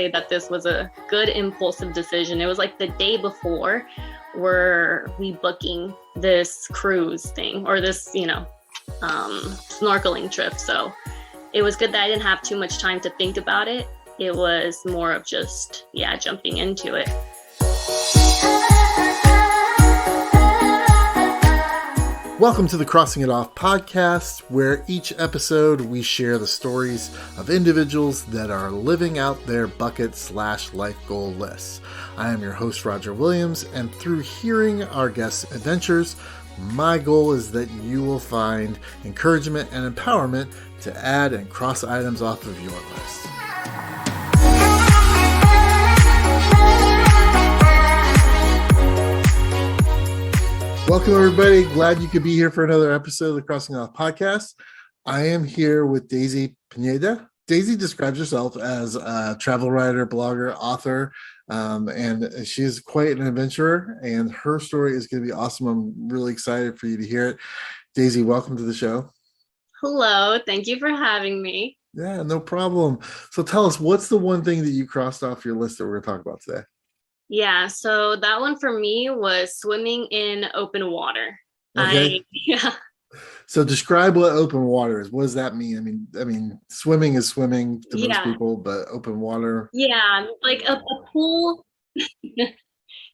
say that this was a good impulsive decision. It was like the day before were we booking this cruise thing or this, snorkeling trip. So it was good that I didn't have too much time to think about it. It was more of just, jumping into it. Welcome to the Crossing It Off podcast, where each episode we share the stories of individuals that are living out their bucket/life goal lists. I am your host, Roger Williams, and through hearing our guests' adventures, my goal is that you will find encouragement and empowerment to add and cross items off of your list. Welcome, everybody. Glad you could be here for another episode of the Crossing It Off podcast. I am here with Daisy Pineda. Daisy describes herself as a travel writer, blogger, author, and she's quite an adventurer, and her story is going to be awesome. I'm really excited for you to hear it. Daisy, welcome to the show. Hello. Thank you for having me. Yeah, no problem. So tell us, what's the one thing that you crossed off your list that we're going to talk about today? Yeah, so that one for me was swimming in open water. Okay. So describe what open water is. What does that mean? I mean, swimming is swimming to most people, but open water. Yeah, like a pool.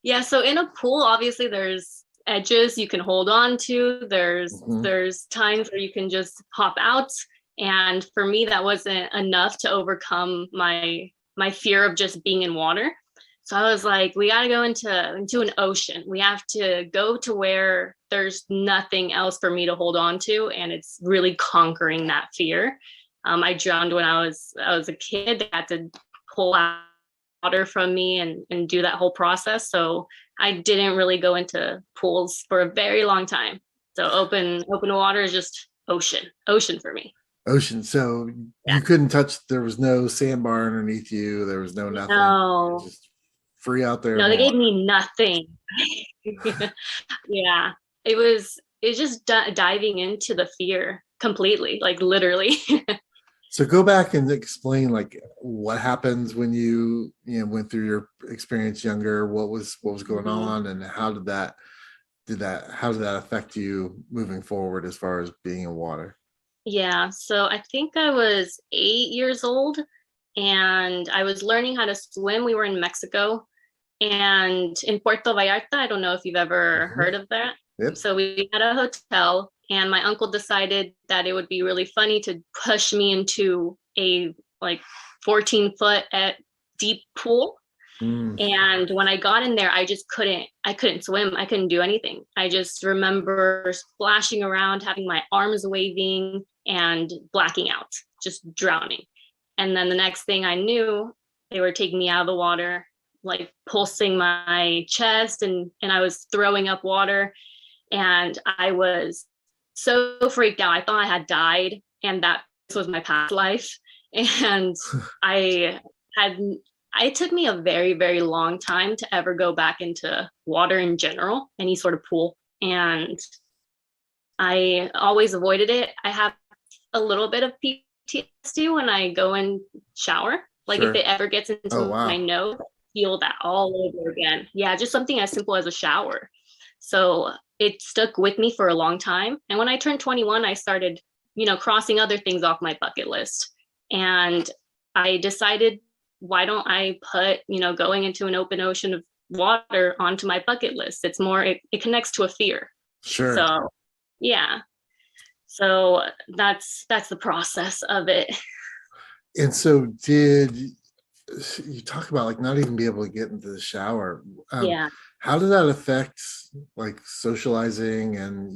Yeah, so in a pool, obviously there's edges you can hold on to. There's times where you can just hop out. And for me, that wasn't enough to overcome my fear of just being in water. So I was like, we got to go into an ocean. We have to go to where there's nothing else for me to hold on to. And it's really conquering that fear. I drowned when I was a kid. They had to pull out water from me and do that whole process. So I didn't really go into pools for a very long time. So open water is just ocean for me. Ocean. So you couldn't touch, there was no sandbar underneath you. There was no nothing. No. Just free out there. No, they gave me nothing. Yeah, it was just diving into the fear completely, like literally. So go back and explain like what happens when you went through your experience younger. What was going on, and how did that affect you moving forward as far as being in water? Yeah, so I think I was 8 years old and I was learning how to swim. We were in Mexico. And in Puerto Vallarta, I don't know if you've ever heard of that. Yep. So we had a hotel and my uncle decided that it would be really funny to push me into a 14-foot deep pool. And when I got in there, I couldn't swim. I couldn't do anything. I just remember splashing around, having my arms waving and blacking out, just drowning. And then the next thing I knew, they were taking me out of the water, like pulsing my chest, and I was throwing up water, and I was so freaked out. I thought I had died and that this was my past life. And it took me a very, very long time to ever go back into water in general, any sort of pool. And I always avoided it. I have a little bit of PTSD when I go and shower. Like if it ever gets into my nose, feel that all over again. Yeah, just something as simple as a shower. So it stuck with me for a long time. And when I turned 21, I started, crossing other things off my bucket list. And I decided, why don't I put, going into an open ocean of water onto my bucket list? It's more, it connects to a fear. Sure. So, yeah. So that's the process of it. And so did you talk about like not even be able to get into the shower? How did that affect like socializing? And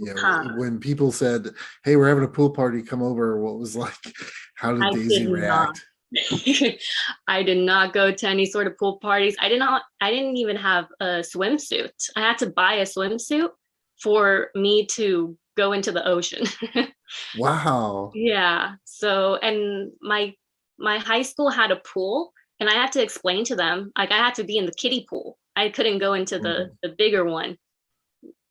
when people said, hey, we're having a pool party, come over, what was like, how did Daisy react? I did not go to any sort of pool parties. I didn't even have a swimsuit. I had to buy a swimsuit for me to go into the ocean. Wow. Yeah. So, and my high school had a pool, and I had to explain to them, like I had to be in the kiddie pool. I couldn't go into the bigger one.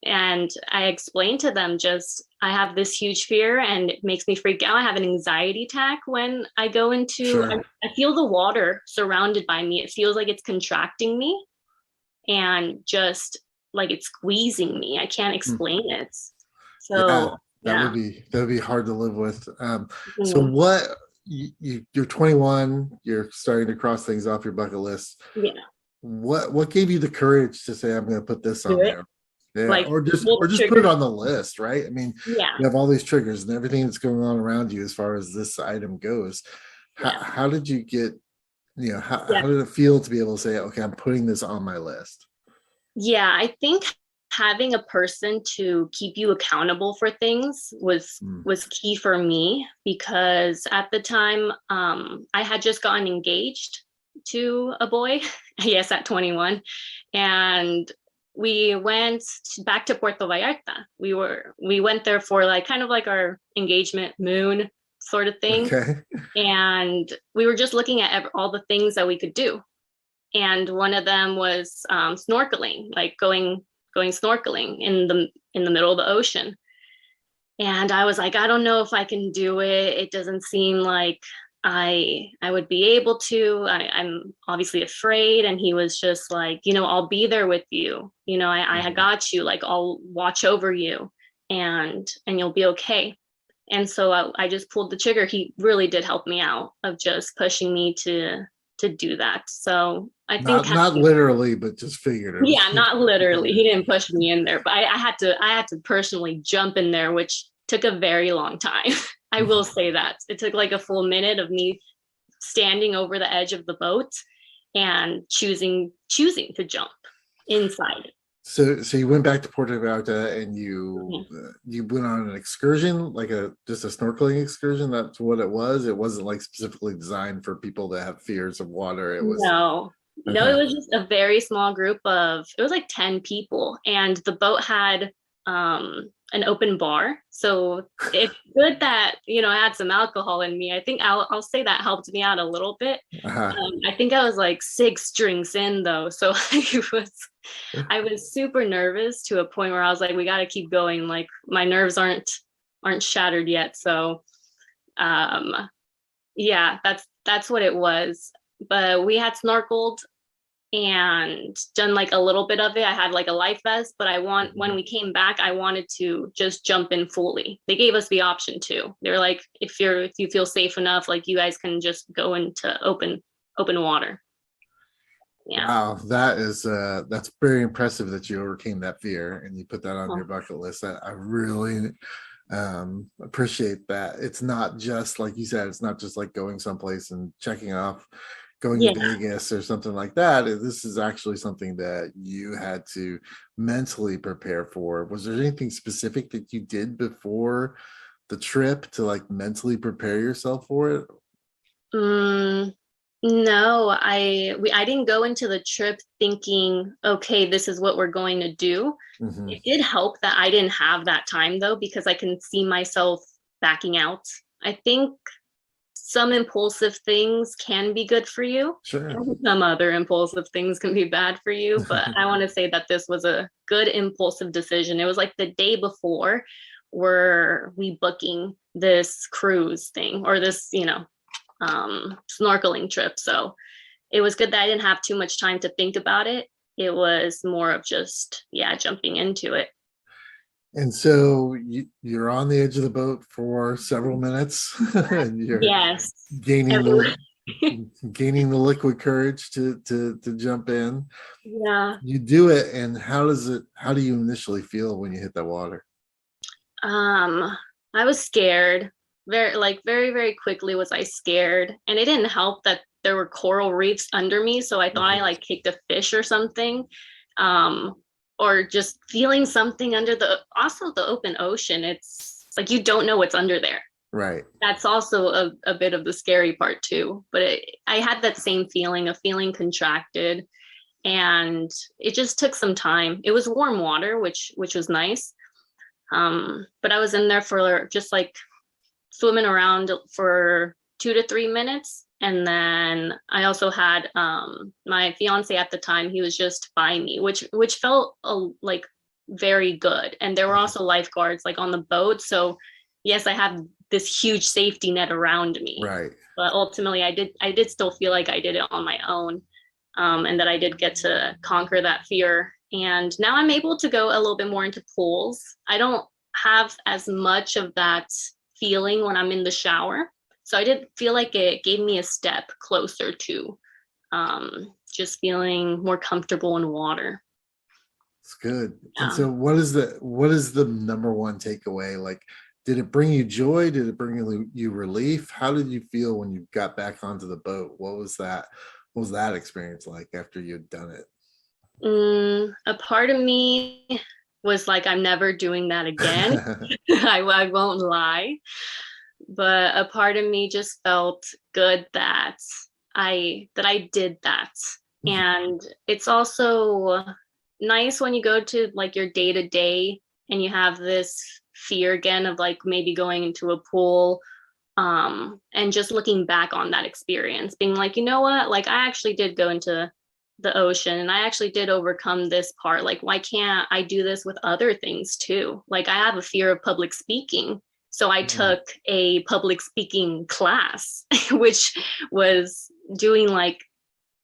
And I explained to them just, I have this huge fear and it makes me freak out. I have an anxiety attack when I go into, Sure. I feel the water surrounded by me. It feels like it's contracting me and just like it's squeezing me. I can't Hmm. explain it. Yeah, So, yeah. that would be hard to live with. So Mhm. what you're 21, you're starting to cross things off your bucket list. Yeah. What gave you the courage to say I'm going to put this Do on it. there? Yeah, Like pull or the just put it trigger. on the list, right? I mean, Yeah. you have all these triggers and everything that's going on around you as far as this item goes. Yeah. How did you get, Yeah. how did it feel to be able to say, okay, I'm putting this on my list? Yeah. I think having a person to keep you accountable for things Mm. was key for me because at the time I had just gotten engaged to a boy, yes, at 21, and we went back to Puerto Vallarta. We went there for like kind of like our engagement moon sort of thing, Okay. and we were just looking at all the things that we could do, and one of them was snorkeling, like going snorkeling in the middle of the ocean. And I was like, I don't know if I can do it. It doesn't seem like I would be able to. I'm obviously afraid. And he was just like, I'll be there with you. I Mhm. got you. Like I'll watch over you, and you'll be okay. And so I just pulled the trigger. He really did help me out of just pushing me to do that. So I think Not literally, but just yeah, figuratively. not literally. He didn't push me in there, but I had to personally jump in there, which took a very long time. I will say that. It took like a full minute of me standing over the edge of the boat and choosing to jump inside. So you went back to Puerto Vallarta and Mhm. you went on an excursion, like a just a snorkeling excursion. That's what it was. It wasn't like specifically designed for people that have fears of water. It was No, it okay. was just a very small group of, it was like 10 people, and the boat had an open bar. So it's good that, I had some alcohol in me. I think I'll say that helped me out a little bit. Uh-huh. I think I was like 6 drinks in though. So I was super nervous to a point where I was like, we got to keep going. Like my nerves aren't shattered yet. So um yeah, that's what it was. But we had snorkeled and done like a little bit of it. I had like a life vest, but when Mhm. we came back, I wanted to just jump in fully. They gave us the option to. They're like, if you feel safe enough, like you guys can just go into open water. Yeah. Wow, that's very impressive that you overcame that fear and you put that on your bucket list. I really appreciate that. It's not just like you said, it's not just like going someplace and checking off going to Yeah. Vegas or something like that. This is actually something that you had to mentally prepare for. Was there anything specific that you did before the trip to like mentally prepare yourself for it? Mm, no, I didn't go into the trip thinking, okay, this is what we're going to do. Hmm. It did help that I didn't have that time though, because I can see myself backing out. I think some impulsive things can be good for you, Sure. and some other impulsive things can be bad for you. But I want to say that this was a good impulsive decision. It was like the day before were we booking this cruise thing or this, snorkeling trip. So it was good that I didn't have too much time to think about it. It was more of just, yeah, jumping into it. And so you're on the edge of the boat for several minutes and you're Yes. gaining Everyone. the gaining the liquid courage to jump in. Yeah. You do it, and how do you initially feel when you hit that water? Um, I was scared. Very, very quickly was I scared. And it didn't help that there were coral reefs under me. So I thought I Mhm. like kicked a fish or something. Um, or just feeling something under also the open ocean. It's like you don't know what's under there. Right. That's also a bit of the scary part too. But I had that same feeling of feeling contracted, and it just took some time. It was warm water, which was nice. But I was in there for just like swimming around for 2 to 3 minutes. And then I also had my fiance at the time, he was just by me, which felt like very good. And there were also lifeguards like on the boat. So yes, I have this huge safety net around me. Right. But ultimately I did still feel like I did it on my own. And that I did get to conquer that fear. And now I'm able to go a little bit more into pools. I don't have as much of that feeling when I'm in the shower. So I did feel like it gave me a step closer to just feeling more comfortable in water. It's good. And Yeah. so what is the number one takeaway? Like, did it bring you joy? Did it bring you relief? How did you feel when you got back onto the boat? What was that experience like after you'd done it? A part of me was like, I'm never doing that again. I won't lie. But a part of me just felt good that I did that. And it's also nice when you go to like your day to day and you have this fear again of like maybe going into a pool, and just looking back on that experience being like, you know what, like I actually did go into the ocean and I actually did overcome this part. Like, why can't I do this with other things too? Like, I have a fear of public speaking. So I took a public speaking class, which was doing like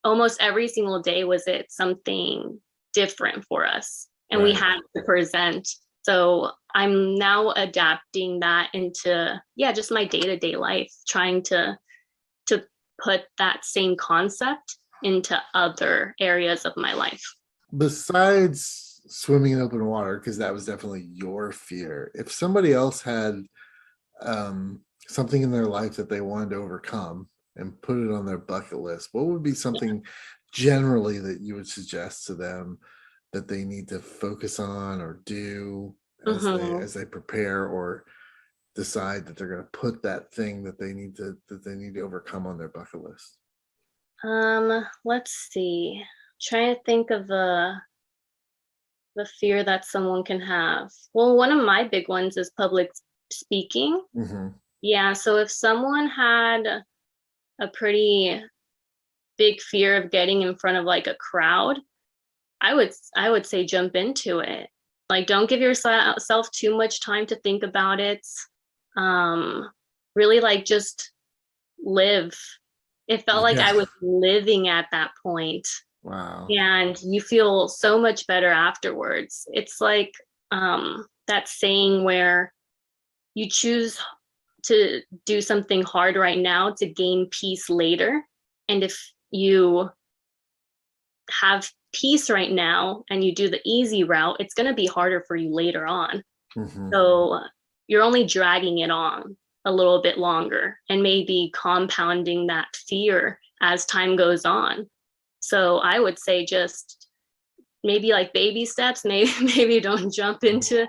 almost every single day was it something different for us. And we Right. had to present. So I'm now adapting that into, yeah, just my day-to-day life, trying to put that same concept into other areas of my life. Besides swimming in open water, because that was definitely your fear, if somebody else had something in their life that they wanted to overcome and put it on their bucket list, what would be something generally that you would suggest to them that they need to focus on or do as they prepare or decide that they're going to put that thing that they need to overcome on their bucket list? Let's see. Trying to think of the fear that someone can have. Well, one of my big ones is public speaking. Yeah, so if someone had a pretty big fear of getting in front of like a crowd, I would say jump into it. Like, don't give yourself too much time to think about it. Really, like, just live. It felt like I was living at that point. Wow. And you feel so much better afterwards. It's like that saying where you choose to do something hard right now to gain peace later. And if you have peace right now and you do the easy route, it's going to be harder for you later on. So you're only dragging it on a little bit longer and maybe compounding that fear as time goes on. So I would say just maybe like baby steps, maybe don't jump into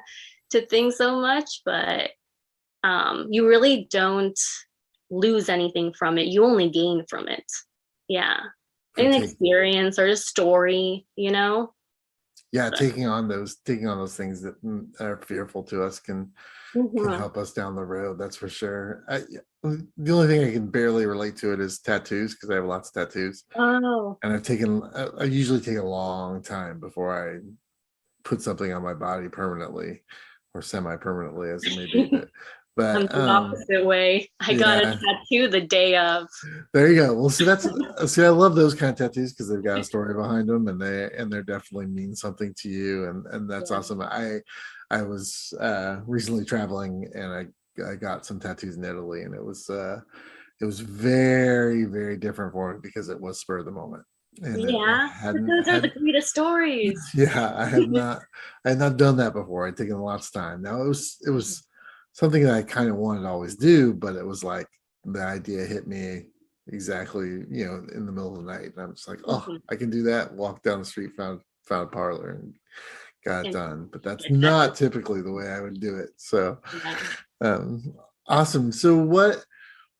things so much, but you really don't lose anything from it. You only gain from it. Yeah. An experience or a story, you know? Yeah, taking on those things that are fearful to us can help us down the road. That's for sure. The only thing I can barely relate to it is tattoos, because I have lots of tattoos. Oh. And I usually take a long time before I put something on my body permanently or semi-permanently, as it may be. But I'm the opposite way. I got a tattoo the day of. There you go. Well, see, I love those kind of tattoos because they've got a story behind them, and they're definitely mean something to you, and that's awesome. I was recently traveling, and I got some tattoos in Italy, and it was very, very different for me because it was spur of the moment. And those are the greatest stories. Yeah, I had not done that before. I'd taken lots of time. Now it was something that I kind of wanted to always do, but it was like the idea hit me exactly, in the middle of the night. And I'm just like, oh, I can do that. Walked down the street, found a parlor, and got it done. But that's not typically the way I would do it. So awesome. So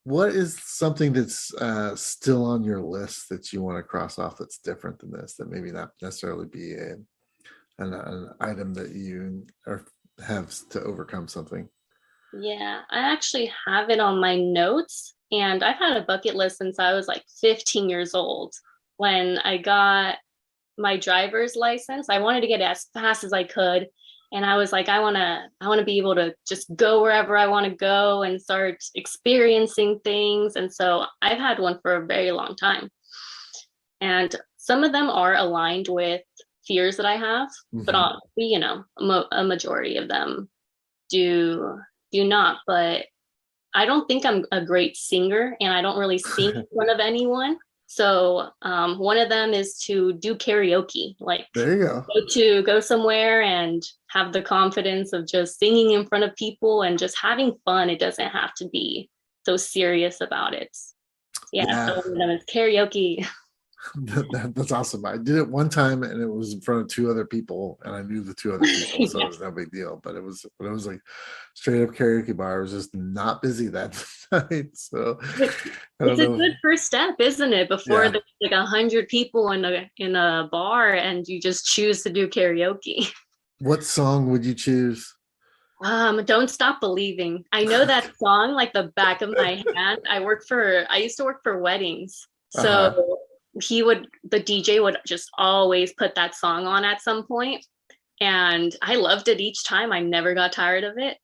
what is something that's still on your list that you want to cross off that's different than this, that maybe not necessarily be an item that you have to overcome something? Yeah, I actually have it on my notes, and I've had a bucket list since I was like 15 years old. When I got my driver's license, I wanted to get it as fast as I could. And I was like, I want to be able to just go wherever I want to go and start experiencing things. And so I've had one for a very long time. And some of them are aligned with fears that I have, but a majority of them do not. But I don't think I'm a great singer, and I don't really sing in front of anyone. So one of them is to do karaoke, like There you go. go somewhere and have the confidence of just singing in front of people and just having fun. It doesn't have to be so serious about it. Yeah. So one of them is karaoke. That's awesome. I did it one time and it was in front of two other people and I knew the two other people, so it was no big deal. But it was like straight up karaoke bar. I was just not busy that night. So It's a good first step, isn't it? Before there's like 100 people in a bar and you just choose to do karaoke. What song would you choose? Don't Stop Believing. I know that song like the back of my hand. I used to work for weddings. So the DJ would just always put that song on at some point, and I loved it each time. I never got tired of it,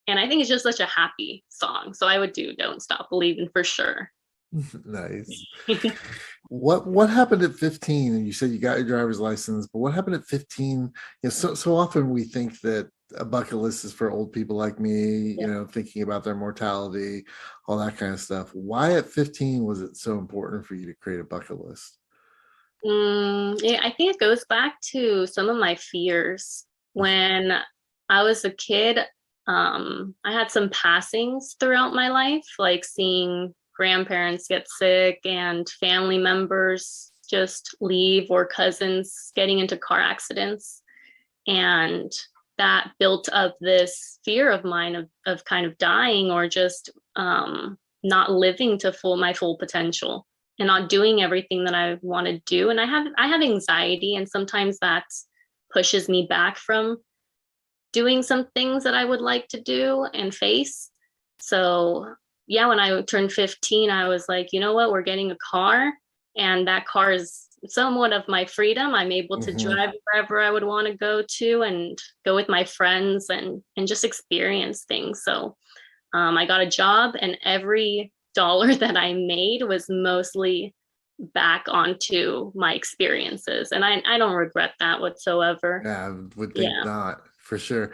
and I think it's just such a happy song, so I would do Don't Stop Believing for sure. Nice. What happened at 15? And you said you got your driver's license, but what happened at 15? So often we think that a bucket list is for old people like me, thinking about their mortality, all that kind of stuff. Why at 15 was it so important for you to create a bucket list? Yeah, I think it goes back to some of my fears. When I was a kid, I had some passings throughout my life, like seeing grandparents get sick and family members just leave, or cousins getting into car accidents. And that built up this fear of mine of kind of dying, or just not living to my full potential and not doing everything that I want to do. And I have anxiety, and sometimes that pushes me back from doing some things that I would like to do and face. So yeah, when I turned 15, I was like, you know what, we're getting a car, and that car is somewhat of my freedom. I'm able to drive wherever I would want to go to and go with my friends and just experience things. So I got a job, and every dollar that I made was mostly back onto my experiences. And I don't regret that whatsoever. Yeah, I would think not, for sure.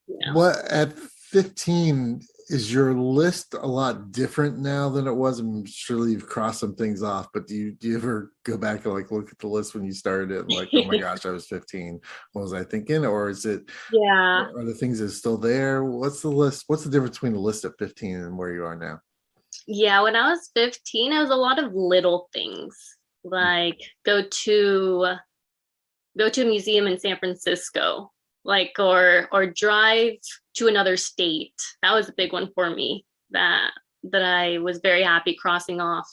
Yeah. What at 15, is your list a lot different now than it was? I'm sure you've crossed some things off, but do you ever go back and like look at the list when you started it and like, oh my gosh, I was 15. What was I thinking? Or is it, are the things that are still there? What's the list? What's the difference between the list at 15 and where you are now? Yeah, when I was 15, it was a lot of little things, like go to a museum in San Francisco, like or drive to another state. That was a big one for me that I was very happy crossing off.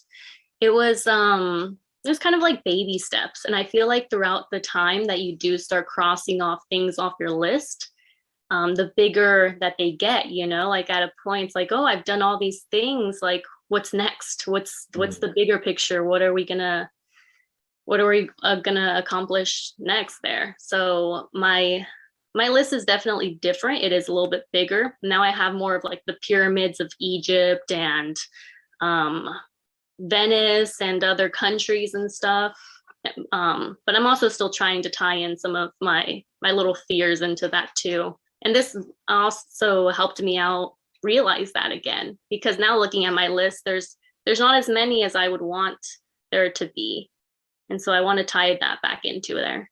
It was kind of like baby steps, and I feel like throughout the time that you do start crossing off things off your list, the bigger that they get, like at a point it's like, oh, I've done all these things, like what's next? What's the bigger picture? What are we gonna accomplish next there? So my list is definitely different. It is a little bit bigger. Now I have more of like the pyramids of Egypt and Venice and other countries and stuff. But I'm also still trying to tie in some of my little fears into that too. And this also helped me out realize that again, because now looking at my list, there's not as many as I would want there to be. And so I want to tie that back into there.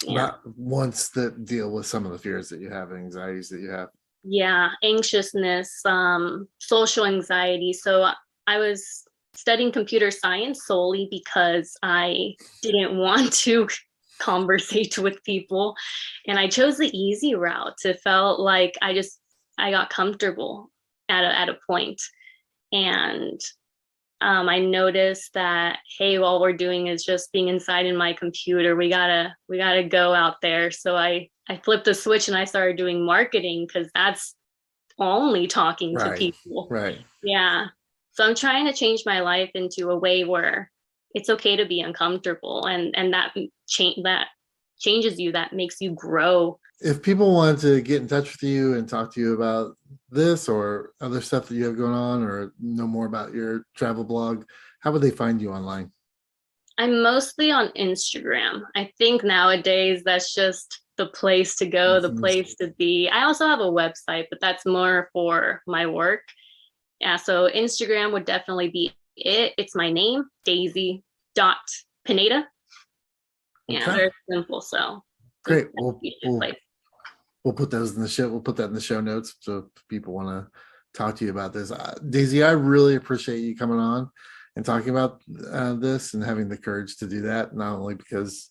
Not once that deal with some of the fears that you have, anxieties that you have. Yeah, anxiousness, social anxiety. So I was studying computer science solely because I didn't want to conversate with people, and I chose the easy route. It felt like I got comfortable at a point, and I noticed that, hey, all we're doing is just being inside in my computer. We gotta go out there. So I flipped the switch and I started doing marketing, because that's only talking to people. Right. Yeah. So I'm trying to change my life into a way where it's okay to be uncomfortable, and that changes you, that makes you grow If people wanted to get in touch with you and talk to you about this or other stuff that you have going on, or know more about your travel blog, how would they find you online? I'm mostly on Instagram. I think nowadays that's just the place to go, the place to be. I also have a website, but that's more for my work. Yeah, so Instagram would definitely be it. It's my name, Daisy.Pineda. Yeah, Okay. very simple. So Great. We'll put those in the show. We'll put that in the show notes. So if people want to talk to you about this, Daisy, I really appreciate you coming on and talking about this and having the courage to do that. Not only because,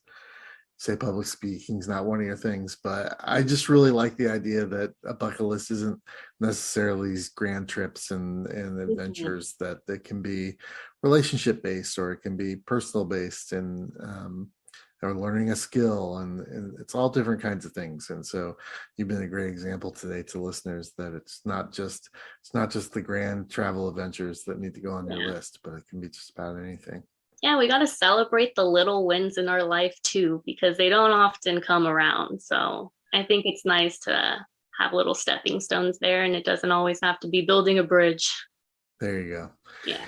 say, public speaking is not one of your things, but I just really like the idea that a bucket list isn't necessarily these grand trips and adventures, that it can be relationship based, or it can be personal based, and or learning a skill, and it's all different kinds of things. And so you've been a great example today to listeners that it's not just the grand travel adventures that need to go on your list, but it can be just about anything. Yeah, we got to celebrate the little wins in our life too, because they don't often come around. So I think it's nice to have little stepping stones there, and it doesn't always have to be building a bridge. There you go. Yeah.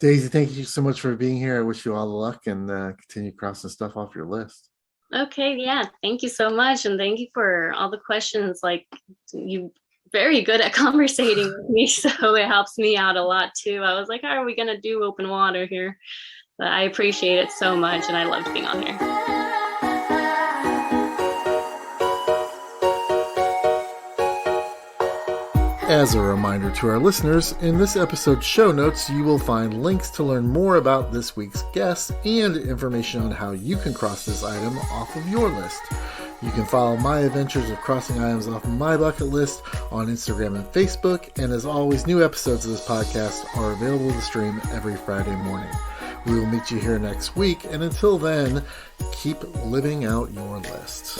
Daisy, thank you so much for being here. I wish you all the luck, and continue crossing stuff off your list. Okay, yeah, thank you so much, and thank you for all the questions. Like, you very good at conversating with me, so it helps me out a lot too. I was like, how are we gonna do open water here? But I appreciate it so much, and I loved being on here. As a reminder to our listeners, in this episode's show notes, you will find links to learn more about this week's guest and information on how you can cross this item off of your list. You can follow my adventures of crossing items off my bucket list on Instagram and Facebook. And as always, new episodes of this podcast are available to stream every Friday morning. We will meet you here next week. And until then, keep living out your list.